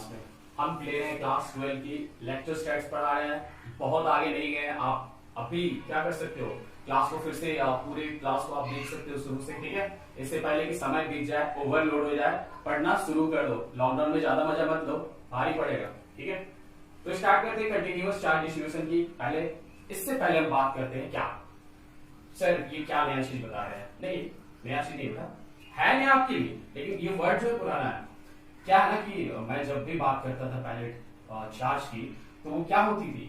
Class में। हम ले रहे हैं क्लास 12 की लेक्चर स्टैट्स पढ़ा रहे हैं, बहुत आगे नहीं गए। आप अभी क्या कर सकते हो, क्लास को फिर से पूरी क्लास को आप देख सकते हो शुरू से, ठीक है। इससे पहले कि समय बीत जाए, ओवरलोड हो जाए, पढ़ना शुरू कर दो। लॉकडाउन में ज्यादा मजा मत लो, भारी पड़ेगा, ठीक है। तो स्टार्ट करते हैं कंटिन्यूअस चार्ज डिस्ट्रीब्यूशन की। इससे पहले हम बात करते हैं क्या सर ये क्या नया चीज बता रहे हैं। नहीं, नया चीज नहीं बता है, नया आपके लिए, लेकिन ये वर्ड जो है पुराना है। क्या है ना कि मैं जब भी बात करता था पहले चार्ज की, तो वो क्या होती थी,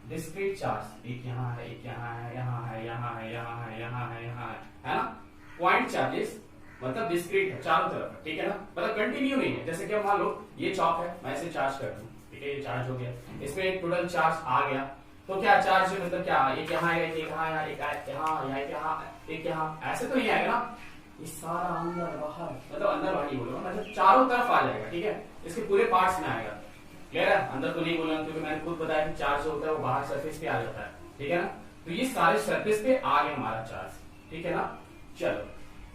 डिस्क्रीट चार्ज, एक यहाँ है, एक यहाँ है, यहाँ है, यहाँ है, यहाँ है, यहाँ है, यहाँ है ना। पॉइंट चार्जेस मतलब डिस्क्रीट है, चारों तरफ, ठीक है ना, मतलब कंटिन्यू नहीं है। जैसे कि मान लो ये चौक है, मैं इसे चार्ज कर दूं, ठीक है, ये चार्ज हो गया, इसमें एक टोटल चार्ज आ गया। तो क्या चार्ज मतलब क्या, एक यहाँ है, एक यहाँ है, एक यहाँ, एक यहाँ, ऐसे तो नहीं आएगा ना। ये सारा अंदर बाहर, मतलब अंदर बाहर ही बोलो, मतलब चारों तरफ आ जाएगा, ठीक है, इसके पूरे पार्ट्स में आएगा। क्लियर है, अंदर तो नहीं बोलना क्योंकि मैंने खुद बताया कि चार्ज होता है वो बाहर सरफेस पे आ जाता है, ठीक है ना। तो ये सारे सरफेस पे आ गए हमारा चार्ज, ठीक है ना। चलो,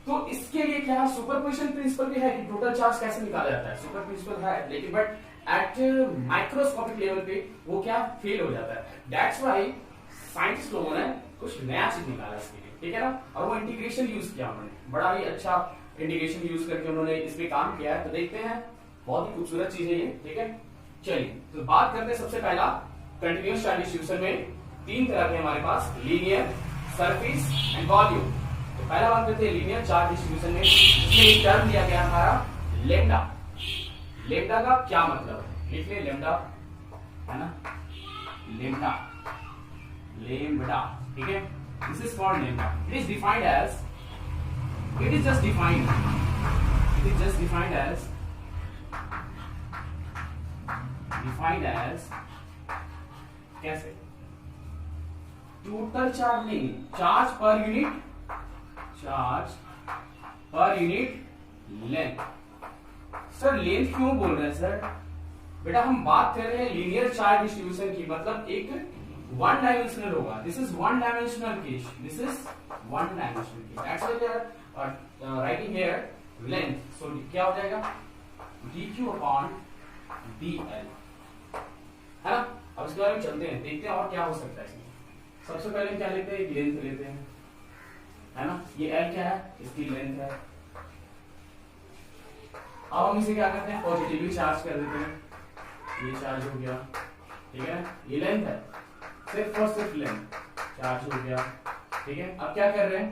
तो इसके लिए क्या सुपरपोजिशन प्रिंसिपल भी है कि टोटल चार्ज कैसे निकाला जाता है। सुपर प्रिंसिपल है, लेकिन बट एट माइक्रोस्कोपिक लेवल पे वो क्या फेल हो जाता है। दैट्स व्हाई साइंटिस्ट लोगों ने कुछ नया चीज निकाला इसके लिए, ठीक है ना। और वो इंटीग्रेशन यूज किया उन्होंने, बड़ा ही अच्छा इंटीग्रेशन यूज करके उन्होंने इस पे काम किया है। तो देखते हैं, बहुत ही खूबसूरत चीज है ये, ठीक है। चलिए, तो बात करते हैं सबसे पहला कंटिन्यूअस चार्ज डिस्ट्रीब्यूशन में तीन तरह के हमारे पास, लीनियर, सरफेस एंड वॉल्यूम। तो पहला बात करते हैं लीनियर चार्ज डिस्ट्रीब्यूशन में, इसमें एक टर्म दिया गया हमारा लेम्डा। लेम्डा का क्या मतलब है, लिख ले लेम्डा, है ना, लेम्डा, लेम्डा, ठीक है। This is called lambda. It is defined as, it is just defined as कैसे, टोटल चार्ज नहीं, charge per unit length. Sir length क्यों बोल रहे हैं सर, बेटा हम बात कर रहे हैं लीनियर चार्ज डिस्ट्रीब्यूशन की, मतलब एक वन डायमेंशनल होगा। This is one dimensional case, this is one dimensional case. That's why we are writing here length. So क्या हो जाएगा, dq अपॉन dl, है ना। अब इसके बारे में चलते हैं, देखते हैं और क्या हो सकता है इसमें। सबसे पहले क्या लेते हैं, लेंथ लेते हैं, है ना। ये l क्या है, इसकी लेंथ है। अब हम इसे क्या करते हैं, पॉजिटिवली चार्ज कर देते हैं। ये चार्ज हो गया, ठीक है, ये लेंथ है, सिर्फ और सिर्फ लेंथ, चार्ज हो गया, ठीक है। अब क्या कर रहे हैं,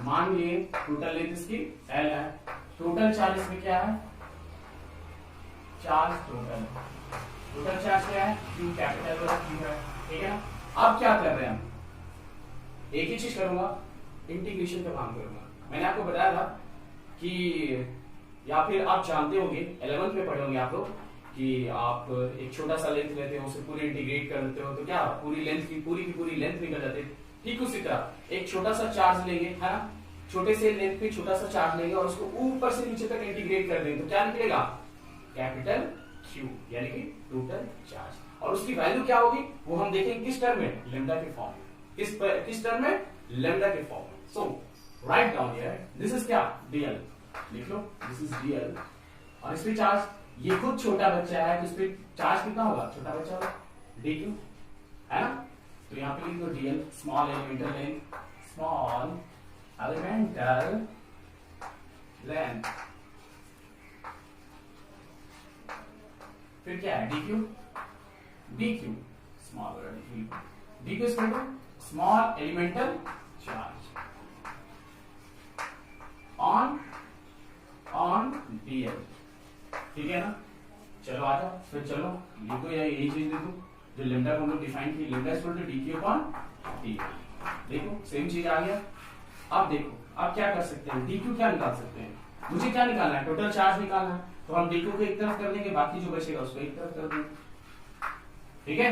मान लिए टोटल लेंथ इसकी l है, टोटल चार्ज इसमें क्या है, चार्ज टोटल चार्ज क्या है, Q, कैपिटल वाला Q है, ठीक है ना। अब क्या कर रहे हैं हम, एक ही चीज करूंगा, इंटीग्रेशन का काम करूंगा। मैंने आपको बताया था कि, या फिर आप जानते होंगे 11th में पढ़े होंगे आप लोग, कि आप एक छोटा सा लेंथ लेते हो, उसे पूरी इंटीग्रेट कर देते हो, तो क्या पूरी लेंथ की पूरी लेंथ निकल जाती है। ठीक उसी तरह एक छोटा सा चार्ज लेंगे, है ना, छोटे से लेंथ पे छोटा सा चार्ज लेंगे और उसको ऊपर से नीचे तक इंटीग्रेट कर देंगे, तो क्या निकलेगा, कैपिटल Q, यानी कि टोटल चार्ज। और उसकी वैल्यू क्या होगी वो हम देखेंगे किस टर्म में, लेम्डा के फॉर्म में। किस टर्म में, लेम्डा के फॉर्म में। So write down here, this is क्या, dl, लिख लो, दिस इज dl। और इस पे चार्ज, ये खुद छोटा बच्चा है तो इस पे चार्ज कितना होगा, छोटा बच्चा होगा, dq, है ना। तो यहाँ पे लिख दो dl, small elemental length, small elemental length, फिर क्या है, dq, small dq is equal to small elemental charge on dl, ठीक है ना। चलो आ जाओ, फिर चलो लिखो, या यही चीज लिखो जो लेम्डा को हम लोग डिफाइन की, lambda is equal to dq upon dl। देखो सेम चीज आ गया। अब देखो, अब क्या कर सकते हैं, dq क्या निकाल सकते हैं, मुझे क्या निकालना है, टोटल चार्ज निकालना है, तो हम dq को एक तरफ कर देंगे, बाकी जो बचेगा उसको एक तरफ कर देंगे, ठीक है,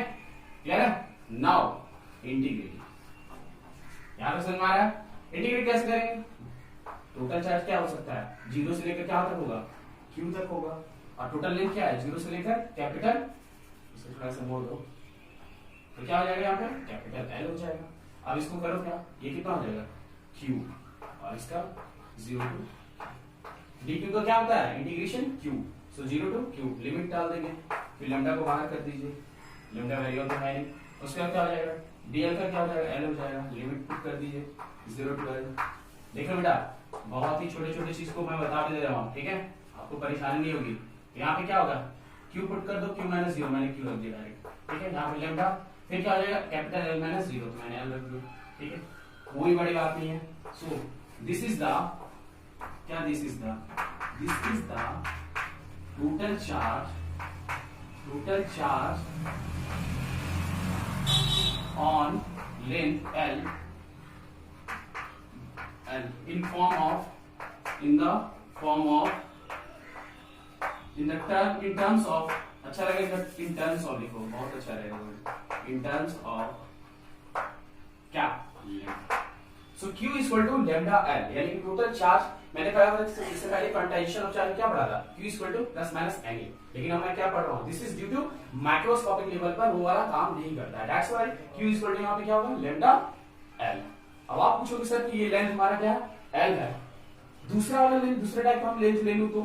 क्लियर है। नाउ इंटीग्रेट, यहां पे समझ में आ रहा है, इंटीग्रेट कैसे करेंगे, टोटल चार्ज क्या हो सकता है, 0 से लेकर क्या तक होगा, Q तक होगा, और टोटल लेंथ क्या है, 0 से लेकर कैपिटल, इसे थोड़ा सा मोड़ दो, तो क्या हो जाएगा, यहाँ पे कैपिटल L हो जाएगा। अब इसको करो क्या, ये कितना हो जाएगा, Q, और इसका 0 टू dq का क्या होता है, integration Q, so 0 to Q limit डाल देंगे, फिर लैम्डा को बाहर कर दीजिए, लैम्डा वेरिएबल तो है नहीं, उसके बाद क्या हो जाएगा डीएल का क्या हो जाएगा एल हो जाएगा, लिमिट पुट कर दीजिए 0 टू एल। देखो बेटा बहुत ही छोटे छोटे चीज को मैं बता दे रहा हूँ, ठीक है, आपको परेशानी नहीं होगी। यहाँ पे क्या होगा क्यू पुट कर दो, क्यू माइनस 0 मैंने क्यू रख दिया डायरेक्ट, ठीक है, यहाँ पे लैम्डा, फिर क्या हो जाएगा कैपिटल एल माइनस 0 तो मैंने एल रख दिया, ठीक है, कोई बड़ी बात नहीं है। सो दिस इज द क्या this is the total charge on length L in terms of अच्छा लगेगा in terms of लिखो बहुत अच्छा रहेगा in terms of क्या so Q is equal to lambda L यानी कि टोटल चार्ज मैंने पढ़ा था इससे पहले क्वांटाइजेशन ऑफ चार्ज क्या पढ़ा था Q is equal to plus minus NE, लेकिन अब मैं क्या पढ़ रहा हूँ this is due to microscopic level पर वो वाला काम नहीं करता है, that's why Q is equal to यहाँ पे क्या होगा lambda L। अब आप पूछोगे सर कि ये लेंथ हमारा क्या है L है, दूसरा वाला लेंथ दूसरे टाइप का हम लेंथ ले लूं तो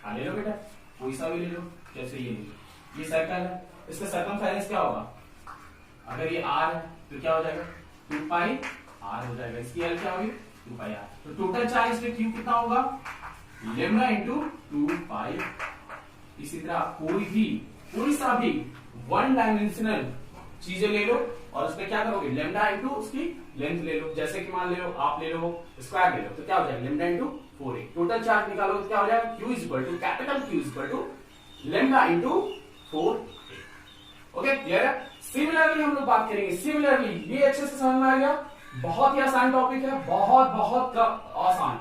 हाँ ले लो बेटा कोई सा भी ले लो, जैसे ये सर्कल है इसका सर्कमफेरेंस क्या होगा, अगर ये R है तो क्या हो जाएगा 2 पाई R हो जाएगा, इसकी L क्या होगी 2 पाई R, तो टोटल चार्ज पे Q कितना होगा लेम्डा इंटू 2 पाई। इसी तरह कोई सा भी वन डायमेंशनल चीजें ले लो और उस पर क्या करोगे लेम्डा इंटू उसकी लेंथ ले लो, जैसे कि मान लो आप ले लो स्क्वायर ले लो तो क्या हो जाएगा lambda into 4a, total charge निकालो तो क्या हो जाएगा Q is equal to capital Q is equal to lambda into 4a। Okay clear है। सिमिलरली हम लोग बात करेंगे, सिमिलरली ये अच्छे से समझ में आ गया, बहुत ही आसान टॉपिक है, बहुत बहुत आसान,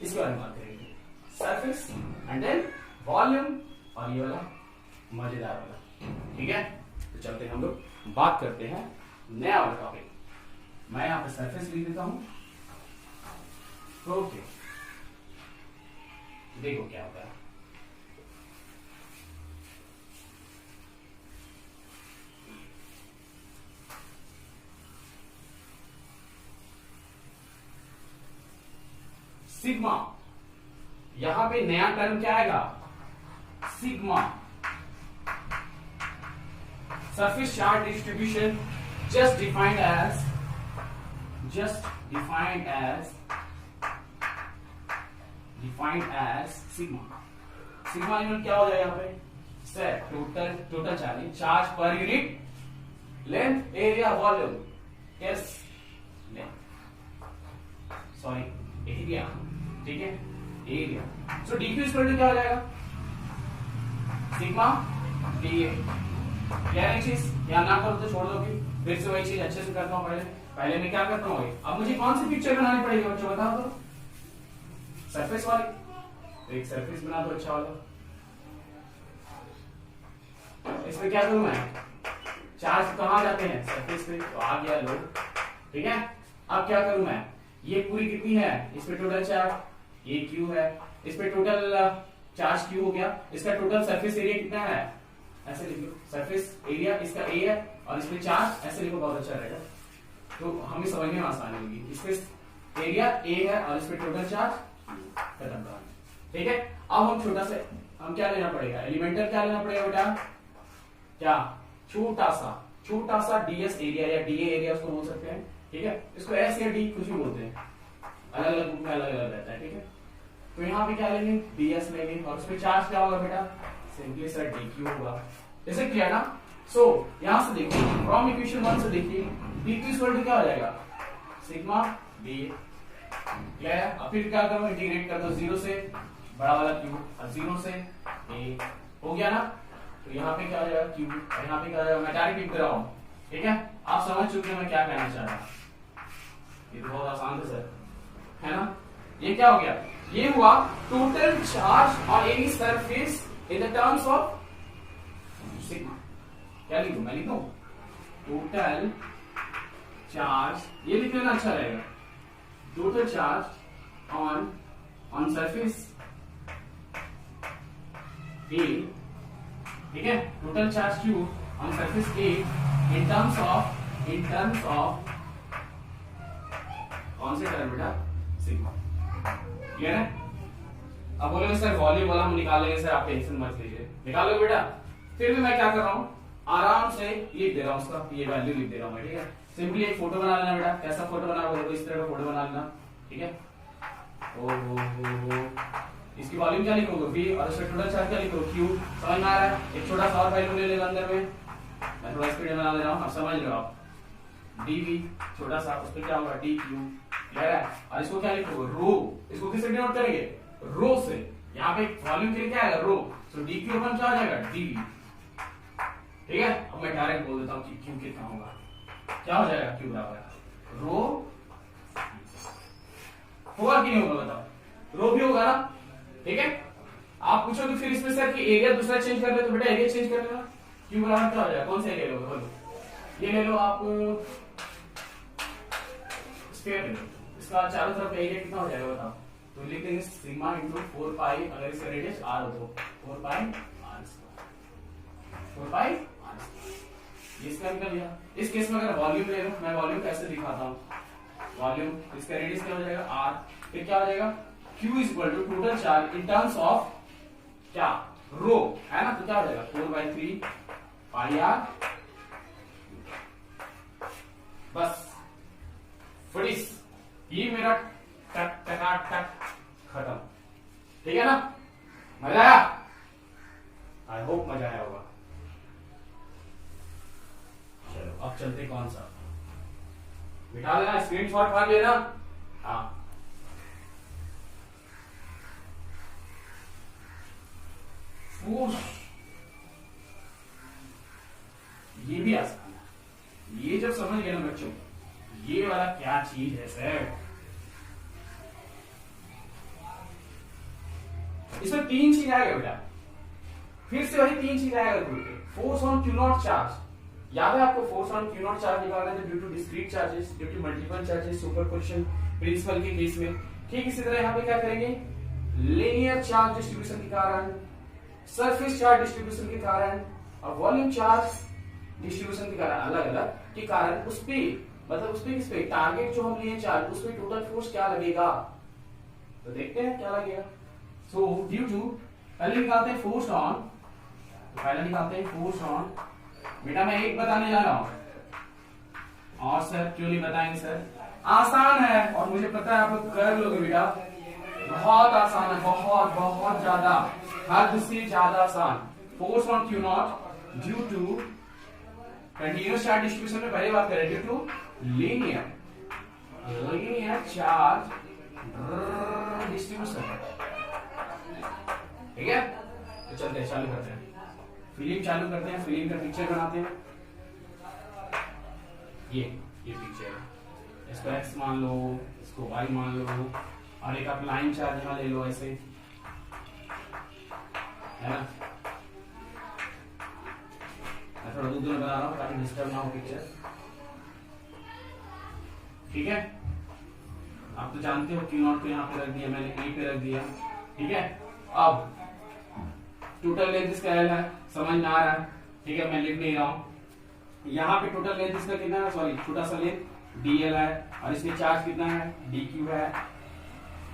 इसके बारे में बात करेंगे सरफेस एंड देन वॉल्यूम और ये वाला मजेदार वाला, ठीक है। तो चलते हैं हम लोग बात करते हैं नया वाला टॉपिक, मैं यहां पे सरफेस लिख देता हूं, ओके देखो क्या होता है। सिग्मा, यहां पे नया टर्म क्या आएगा sigma, surface charge distribution just defined as sigma। Sigma unit क्या हो जाएगा यहाँ पे sir total charge per unit length area volume, yes sorry area, ठीक है area. So dq equal to क्या हो जाएगा सिग्मा dA, क्या एक चीज या ना करो तो छोड़ दो, फिर से वही चीज अच्छे से करता हूँ। पहले मैं क्या करता हूँ, अब मुझे कौन सी पिक्चर बनानी पड़ेगी बच्चों बताओ तो, सरफेस वाली, तो एक सरफेस बना दो अच्छा वाला, इसमें क्या करूं मैं चार्ज कहाँ जाते हैं सरफेस पे, तो आ गया लो, ठीक है। अब क्या करूं मैं, ये पूरी कितनी है, इस पे टोटल चार्ज ये Q है, इस पे टोटल चार्ज Q हो गया, इसका टोटल सरफेस एरिया कितना है ऐसे लिख लो, सरफेस एरिया इसका A है और इस पे चार्ज ऐसे लिखो बहुत अच्छा रहेगा, तो हमें समझने में आसानी होगी। इस पे एरिया A है और इस पे टोटल चार्ज खत्म करा, ठीक है। अब हम छोटा से हम क्या लेना पड़ेगा, एलिमेंटल क्या लेना पड़ेगा बेटा, क्या छोटा सा DS एरिया या DA एरिया उसको बोल सकते हैं, ठीक है। इसको S या D कुछ भी बोलते हैं, अलग अलग बुक में अलग अलग रहता है, ठीक है। तो यहाँ पे क्या लेंगे DS लेंगे और उस पे चार्ज क्या होगा बेटा सिंपली सर dq होगा, इसे किया ना। सो यहां से देखिए फ्रॉम इक्वेशन 1 से देखिए dq इक्वल टू क्या हो जाएगा सिग्मा d, क्या है। अब फिर क्या करो इंटीग्रेट कर दो 0 से बड़ा वाला q और 0 से a हो गया ना, तो यहाँ पे क्या हो जाएगा q और यहाँ पे क्या हो जाएगा, मैं डायरेक्ट लिख रहा हूं, ठीक है। आप समझ चुके हैं मैं क्या कहना चाह रहा हूं, ये तो बहुत आसान था सर, है ना। ये क्या हो गया, ये हुआ total charge on any surface in the terms of sigma, क्या लिखूं मैं लिखूं टोटल चार्ज, ये लिख लेना अच्छा रहेगा, total charge on surface A, ठीक है, total charge Q on surface A in terms of कौन से टर्म बेटा सिग्मा, क्लियर है। अब बोलोगे सर वॉल्यूम वाला हम निकाल लेंगे, सर आप टेंशन मत लीजिए, निकाल लो बेटा। फिर भी मैं क्या कर रहा हूँ, आराम से लिख दे रहा हूँ, उसका ये वैल्यू लिख दे रहा हूँ मैं, ठीक है। सिंपली एक फोटो बना लेना बेटा, कैसा फोटो बनाओगे, इस तरह का फोटो बना लेना, ठीक है। इसकी वॉल्यूम क्या लिखोगे V, और इसका टोटल चार्ज क्या लिखोगे Q। समझ में आ रहा है। एक छोटा सा और वैल्यू ले लेगा अंदर में, मैं थोड़ा स्पीड में बना दे रहा हूँ, आप समझ लो आप। dV छोटा सा, उस पर क्या होगा dQ, क्लियर है। और इसको क्या लिखोगे रो, इसको किससे डिनोट करेंगे, रो से। यहाँ पे वॉल्यूम के लिए क्या आएगा रो, सो dQ अपन क्या हो जाएगा dV, ठीक है। अब मैं डायरेक्ट बोल देता हूँ कि Q कितना होगा, क्या हो जाएगा Q बराबर रो, होगा कि नहीं होगा बताओ, रो भी होगा ना, ठीक है। आप पूछोगे फिर इसमें सर कि एरिया दूसरा चेंज कर ले, तो बेटा एरिया चेंज कर लेना, Q बराबर क्या हो जाएगा, कौन सा एरिया लोगे बोलो, ये ले लो आप स्फीयर ले लो, इसका चारों तरफ एरिया कितना हो जाएगा बताओ, तो लिख देंगे सिग्मा इंटू 4 पाई, अगर इसका रेडियस r हो तो 4 पाई r स्क्वायर, 4 पाई r स्क्वायर। ये इसका निकल गया। इस केस में अगर वॉल्यूम ले लो, मैं वॉल्यूम कैसे दिखाता हूँ, वॉल्यूम इसका रेडियस क्या हो जाएगा r, फिर क्या हो जाएगा Q is equal to total charge in terms of क्या रो, है ना, तो क्या हो जाएगा 4/3 पाई r, बस फिनिश, ये मेरा टक टका टक खत्म, ठीक है ना। मजा आया, आई होप मजा आया होगा। चलो अब चलते कौन सा, बिठा लेना, स्क्रीनशॉट मार लेना। हाँ ये भी आसान है, ये जब समझ गए ना बच्चों, ये वाला क्या चीज है सर, इसमें 3 चीज आएगा बेटा, फिर से वही 3 चीज आएगा घूम के। Force on Q naught charge, याद है आपको force on Q naught charge निकालना है due to discrete charges, due to multiple charges, superposition principle के केस में। ठीक इसी तरह यहाँ पे क्या करेंगे, लीनियर चार्ज डिस्ट्रीब्यूशन के कारण, सरफेस चार्ज डिस्ट्रीब्यूशन के कारण और वॉल्यूम चार्ज डिस्ट्रीब्यूशन के कारण, अलग अलग के कारण उस पे, मतलब उस पे किस पे, टारगेट जो हम लिए चार्ज, उस पे टोटल फोर्स क्या लगेगा, तो देखते हैं क्या लगेगा। सो ड्यू टू, पहले निकालते हैं फोर्स ऑन, तो पहले निकालते हैं फोर्स ऑन, बेटा मैं एक बताने जा रहा हूं, और सर क्यों नहीं बताएंगे सर, आसान है और मुझे पता है आप लोग कर लोगे बेटा, बहुत आसान है, बहुत बहुत ज्यादा, हद से ज्यादा आसान। Force on Q naught due to continuous charge distribution में पहले बात करें, due to linear charge distribution, ठीक है। तो चलते हैं, चालू करते हैं, फिल्म चालू करते हैं, फिल्म का पिक्चर बनाते हैं। ये पिक्चर है, इसको x मान लो, इसको y मान लो, और एक आप लाइन चार्ज यहाँ ले लो ऐसे, है ना। मैं थोड़ा दूर बना रहा हूँ ताकि डिस्टर्ब ना हो पिक्चर, ठीक है। आप तो जानते हो Q नॉट को यहाँ पे रख दिया मैंने, A पे रख दिया, ठीक है। अब टोटल लेंथ इसका L है, समझ में आ रहा है, ठीक है, मैं लिख नहीं रहा हूं। यहाँ पे टोटल लेंथ इसका कितना है, सॉरी छोटा सा लेंथ dl है, और इसमें चार्ज कितना है dq है,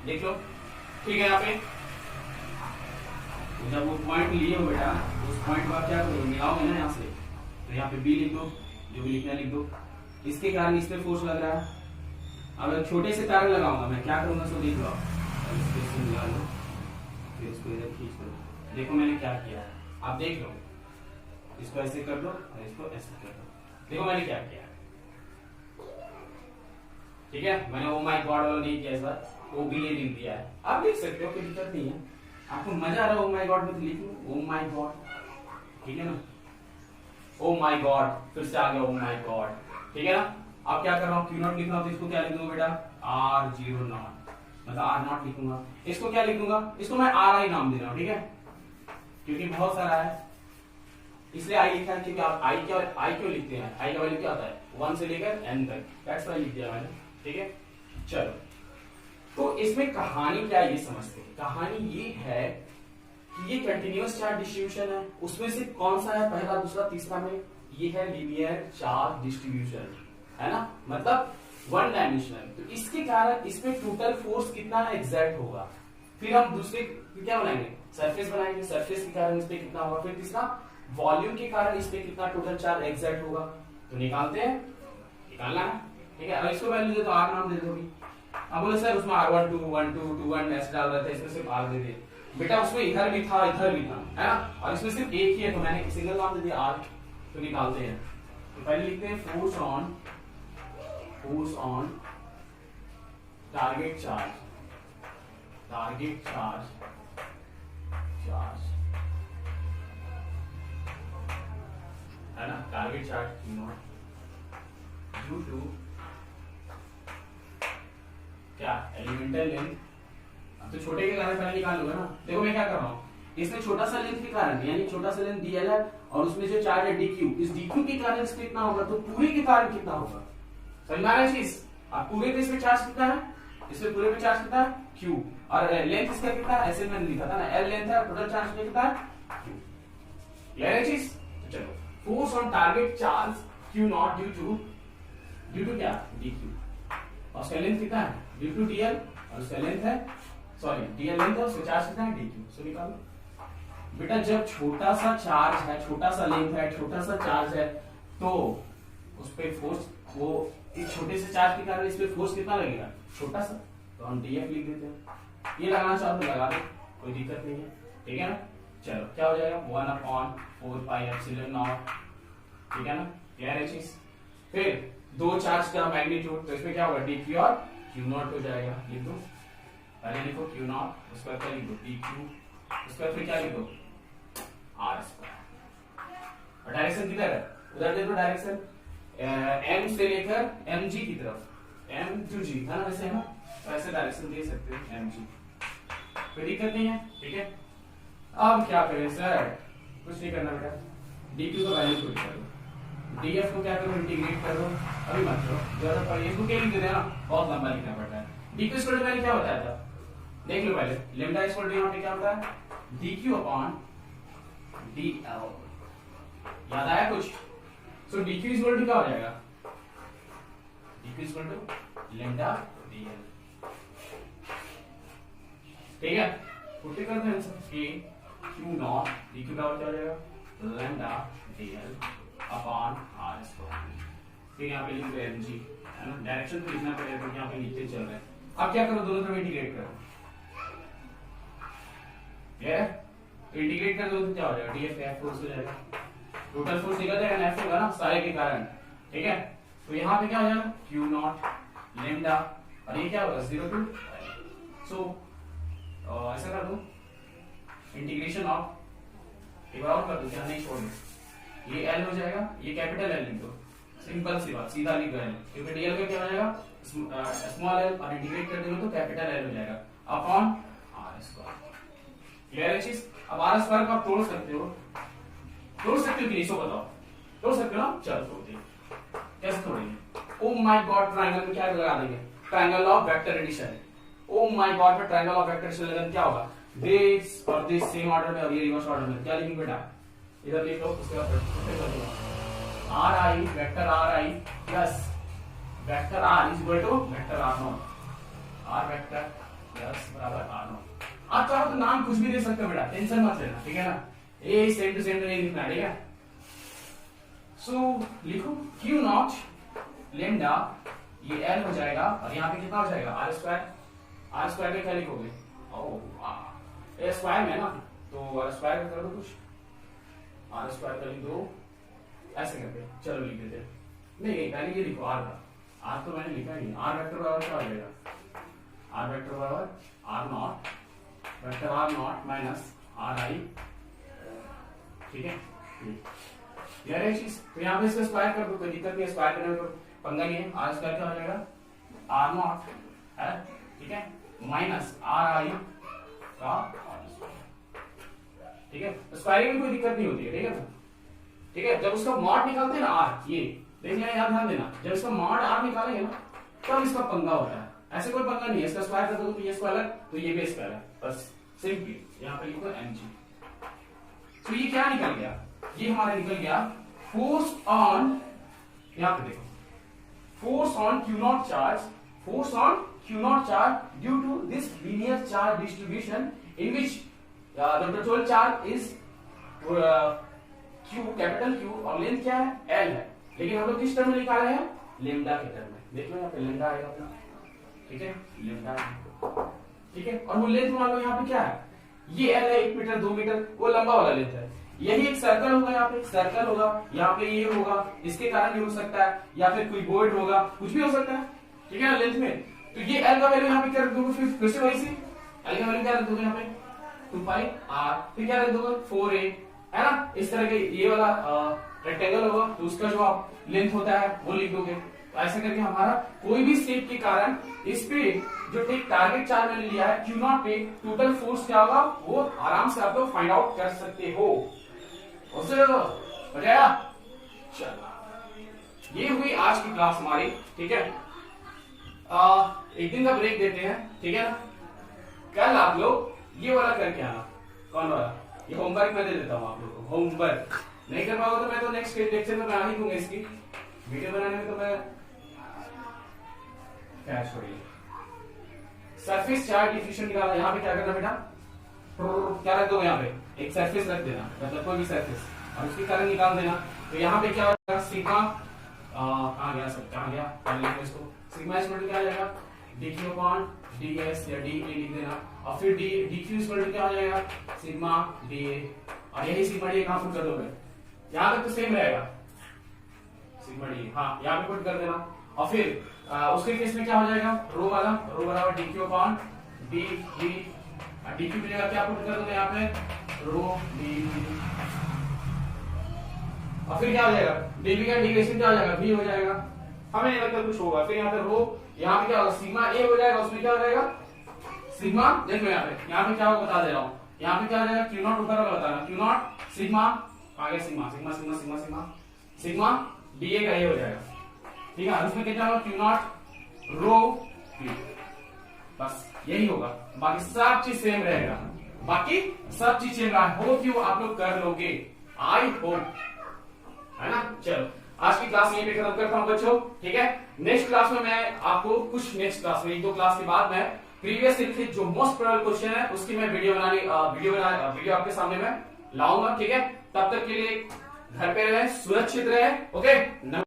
देख लो, ठीक है। यहाँ पे तो जब वो पॉइंट लिए हो बेटा, उस पॉइंट को आप क्या करोगे, मिलाओगे ना यहाँ से, तो यहाँ पे b लिख दो, जो भी लिखना है लिख दो, इसके कारण इस पे फोर्स लग रहा है। अब छोटे से तार लगाऊंगा मैं, क्या करूंगा सो देख लो, मिला लो, फिर इसको इधर खींच दो, देखो मैंने क्या किया है, आप देख लो, इसको ऐसे कर दो और इसको ऐसे कर दो, देखो मैंने क्या किया है, ठीक है। मैंने ओ माय गॉड वाला नहीं किया, इस बार ओ भी ले लिख दिया है, आप लिख सकते हो, कोई दिक्कत नहीं है। आपको मजा आ रहा है ओ माय गॉड में, तो लिख लो ओ माय गॉड, ठीक है ना, ओ माय गॉड, फिर से आ गया ओ माय गॉड, ठीक है ना। अब क्या कर रहा हूँ, क्यू नॉट लिख रहा हूँ, तो इसको क्या लिख दूंगा बेटा, r0 नॉट, मतलब r नॉट लिखूंगा, इसको क्या लिख दूंगा, इसको मैं ri नाम दे रहा हूँ, ठीक है, क्योंकि बहुत सारा है इसलिए आई लिखा है, क्योंकि आप आई क्यों लिखते हैं, आई का वैल्यू क्या होता है 1 से लेकर n तक, दैट्स व्हाई लिख दिया मैंने, ठीक है। चलो तो इसमें कहानी क्या है ये समझते हैं। कहानी ये है कि ये कंटिन्यूअस चार्ज डिस्ट्रीब्यूशन है, उसमें से कौन सा है पहला, दूसरा, तीसरा में, ये है लीनियर चार्ज डिस्ट्रीब्यूशन, है ना, मतलब वन डायमेंशनल। तो इसके कारण इसमें टोटल फोर्स कितना एग्जैक्ट होगा, फिर हम दूसरे क्या बनाएंगे, सरफेस बनाएंगे, सरफेस के कारण इस पे कितना होगा, फिर तीसरा वॉल्यूम के कारण इस पे कितना टोटल चार्ज एग्जर्ट होगा, तो निकालते हैं, निकालना है, ठीक है। अब इसको वैल्यू दे दो, आर नाम दे दो भी। अब बोले सर उसमें R1 2 1 2 2 1 ऐसे डाल रहे थे, इसमें सिर्फ आर दे दिए, बेटा उसमें इधर भी था इधर भी था, है ना, और इसमें सिर्फ एक ही है तो मैंने सिंगल नाम दे दिया आर, तो निकालते हैं। तो पहले लिखते हैं फोर्स ऑन टारगेट चार्ज है ना, टारगेट चार्ज ड्यू टू क्या, एलिमेंटल लेंथ। अब तो छोटे के कारण पहले निकाल लूंगा ना, देखो मैं क्या कर रहा हूँ, इसमें छोटा सा लेंथ के कारण, यानी छोटा सा लेंथ dl है और उसमें जो चार्ज है dq, इस dq के कारण इसमें कितना होगा, तो पूरे के कारण कितना होगा, समझ में आ रहा है चीज। अब पूरे पे इसमें चार्ज कितना है, इसमें पूरे पे चार्ज कितना है q, और लेंथ इसका कितना है, ऐसे मैंने लिखा था ना, l लेंथ है, टोटल चार्ज कितना है q, क्लियर है चीज। तो चलो, force on target charge q naught due to क्या, dq, और उसका लेंथ कितना है ड्यू टू dl, और उसका लेंथ है, सॉरी dl लेंथ है, उसका चार्ज कितना है dq, सो निकालो बेटा। जब छोटा सा चार्ज है, छोटा सा लेंथ है, छोटा सा चार्ज है, तो उस पे फोर्स, वो इस छोटे से चार्ज के कारण इस पे फोर्स कितना लगेगा, छोटा सा, तो हम df लिख देते हैं। ये लगाना चाहो तो लगा दो, कोई दिक्कत नहीं है, ठीक है ना। चलो क्या हो जाएगा, 1/4 पाई एप्सिलॉन नॉट, ठीक है ना, क्लियर है चीज। फिर दो चार्ज का मैग्नीट्यूड, तो इसमें क्या होगा dq और q नॉट हो जाएगा, लिख दो, पहले लिखो q नॉट, उसके बाद क्या लिखो dq, उसके बाद फिर क्या लिखो r स्क्वायर, और डायरेक्शन किधर है, उधर देखो डायरेक्शन m से लेकर mg की तरफ, m to g है ना, वैसे है ना, तो ऐसे डायरेक्शन दे सकते हैं mg, कोई दिक्कत नहीं है, ठीक है। अब क्या करें सर, कुछ नहीं करना बेटा, dq का वैल्यू पुट कर दो, df को क्या करो, इंटीग्रेट कर दो, अभी मत करो, जरूरत पड़ी इसको क्या लिख देते हैं ना, बहुत लंबा लिखना पड़ता है। dq इक्वल टू पहले क्या बताया था, देख लो पहले, लैम्डा इक्वल टू यहाँ पे क्या होता है, dq अपॉन dl, याद आया कुछ, सो dq इक्वल टू क्या हो जाएगा, dq equal to lambda dl, ठीक है। पुट करते हैं कि q नॉट dq का क्या हो जाएगा, lambda dl upon r square, फिर यहाँ पे लिख दो mg, है ना, डायरेक्शन तो लिखना पड़ेगा क्योंकि यहाँ पे नीचे चल रहा है। अब क्या करो, दोनों तरफ इंटीग्रेट करो, ये इंटीग्रेट कर दो तो क्या हो जाएगा, df का फोर्स हो जाएगा, टोटल फोर्स निकल जाएगा ना, F होगा ना सारे के कारण, ठीक है। तो यहाँ पे क्या हो जाएगा q नॉट लैम्डा, और ये क्या होगा 0 टू, सो ऐसा कर दो, इंटीग्रेशन ऑफ, एक बार और कर दो, क्या नहीं छोड़ दो, ये L हो जाएगा, ये कैपिटल L लिख दो, सिंपल सी बात, सीधा लिख दो L, क्योंकि dl का क्या हो जाएगा स्मॉल l, और इंटीग्रेट कर देंगे तो कैपिटल L हो जाएगा अपॉन r स्क्वायर, क्लियर है चीज। अब r स्क्वायर को आप तोड़ सकते हो कि नहीं, सो बताओ, तोड़ सकते हो ना, चलो तोड़ देंगे, कैसे तोड़ेंगे, ओ माय गॉड, ट्रायंगल में क्या लगा देंगे, triangle of vector addition, oh my god में ट्रायंगल ऑफ वेक्टर एडिशन लगाने क्या होगा, दिस और दिस सेम ऑर्डर में और ये रिवर्स ऑर्डर में, क्या लिखेंगे बेटा, इधर लिख लो, उसके बाद R I vector R I plus vector R is equal to vector R naught, R vector plus बराबर आर नॉट। आप चाहो तो नाम कुछ भी दे सकते हो बेटा, टेंशन मत लेना, ठीक है ना, ए सेम टू सेम नहीं लिखना, ठीक है। सो लिखो क्यू नॉट लैम्डा, ये एल हो जाएगा, और यहाँ पे कितना हो जाएगा आर स्क्वायर, आर स्क्वायर में क्या लिखोगे, ओ ए स्क्वायर में ना, तो आर स्क्वायर कर दो कुछ, आर स्क्वायर का लिख दो, ऐसे करके चलो लिख देते हैं, नहीं पहले ये लिखो आर का, आर तो मैंने लिखा ही, आर वेक्टर बराबर क्या हो जाएगा, आर वेक्टर बराबर R naught, vector R naught minus R I, ठीक है, क्लियर है चीज। तो यहाँ पे इसका स्क्वायर कर दो, कोई दिक्कत नहीं है, स्क्वायर करने में पंगा नहीं है, आर स्क्वायर क्या हो जाएगा आर नॉट है, ठीक है, माइनस आर आई का, ठीक है, स्क्वायरिंग में कोई दिक्कत नहीं होती है, ठीक है ना, ठीक है। जब उसका मॉड निकालते हैं ना आर, ये देख लेना, याद ध्यान देना, जब इसका मॉड आर निकालेंगे ना तब इसका पंगा होता है, ऐसे कोई पंगा नहीं है, इसका स्क्वायर कर दो तो ये स्क्वायर है तो ये भी स्क्वायर है, बस सिंपली यहाँ पे लिखो mg। तो ये क्या निकल गया, ये हमारा निकल गया फोर्स ऑन, यहाँ पे देखो force on Q naught charge, force on Q naught charge due to this linear charge distribution in which the total charge is Q, capital Q और लेंथ क्या है L है, लेकिन हम लोग किस टर्म में निकाले हैं लेमडा के टर्म में। देखो यहाँ पे लेमडा आएगा अपना, ठीक है लेमडा, ठीक है। और वो लेंथ मान लो यहाँ पे क्या है, ये L है 1 मीटर 2 मीटर, वो लंबा वाला लेंथ है। यही एक सर्कल होगा, यहाँ पे सर्कल होगा, यहाँ पे ये होगा, इसके कारण भी हो सकता है, या फिर कोई बोर्ड होगा, कुछ भी हो सकता है, ठीक है ना लेंथ में। तो ये L का वैल्यू यहाँ पे क्या रख दोगे, फिर से वही सी L का वैल्यू क्या रख दोगे यहाँ पे 2πr, फिर क्या रख दोगे 4a, है ना। इस तरह के ये वाला रेक्टेंगल होगा तो उसका जो आप लेंथ होता है वो लिख दोगे। तो ऐसा करके हमारा कोई भी शेप के कारण इस पे जो टेक टारगेट चार्ज मैंने लिया है Q नॉट पे टोटल फोर्स क्या होगा वो आराम से आप लोग फाइंड आउट कर सकते हो। हो जाएगा, चलो ये हुई आज की क्लास हमारी, ठीक है। एक दिन का ब्रेक देते हैं, ठीक है ना। कल आप लोग ये वाला करके आना, कौन वाला, ये होमवर्क मैं दे देता हूँ आप लोग को। होमवर्क नहीं कर पाओगे तो मैं तो नेक्स्ट लेक्चर में बना ही दूंगा, इसकी वीडियो बनाने में तो मैं क्या छोड़िए। सरफेस चार्ज डिफ्यूजन निकालना, यहाँ पे क्या करना बेटा, क्या रख दो यहाँ पे एक सरफेस रख देना, मतलब कोई भी सरफेस, और उसकी करंट निकाल देना। तो यहाँ पे क्या होगा सिग्मा, कहाँ गया सब, कहाँ गया पढ़ लेंगे इसको। सिग्मा इक्वल क्या आ जाएगा dq अपॉन ds या dA लिख देना, और फिर dq इक्वल क्या हो जाएगा सिग्मा dA, और यही सिग्मा dA कहाँ पुट कर दोगे, यहाँ तक तो सेम रहेगा सिग्मा dA, हाँ यहाँ पे पुट कर देना। और फिर उसके केस में क्या हो जाएगा रो वाला, रो बराबर dq अपॉन dv, dq की जगह क्या पुट कर दोगे यहाँ पे रो dv, और फिर क्या हो जाएगा dv का इंटीग्रेशन क्या हो जाएगा v हो जाएगा, हमें नहीं लगता कुछ होगा। फिर यहाँ पे रो, यहाँ पे क्या होगा सिग्मा a हो जाएगा, उसमें क्या हो जाएगा सिग्मा, देखो यहाँ पे क्या होगा बता दे रहा हूँ, यहाँ पे क्या हो जाएगा Q नॉट ऊपर वाला बता रहा हूँ, Q नॉट सिग्मा आगे sigma sigma sigma sigma sigma sigma dA का ये हो जाएगा, ठीक है। उसमें क्या होगा Q नॉट रो v, बस यही होगा, बाकी सब चीज सेम रहेगा, बाकी सब चीज सेम रहेगा। होप यू आप लोग कर लोगे, आई होप, है ना। चलो आज की क्लास यहीं पे खत्म करता हूँ बच्चों, ठीक है। नेक्स्ट क्लास में मैं आपको कुछ, नेक्स्ट क्लास में 1-2 क्लास के बाद मैं प्रीवियस लिखित जो मोस्ट प्रोबेबल क्वेश्चन है उसकी मैं वीडियो आपके सामने मैं लाऊंगा, ठीक है। तब तक के लिए घर पे रहे, सुरक्षित रहे, ओके।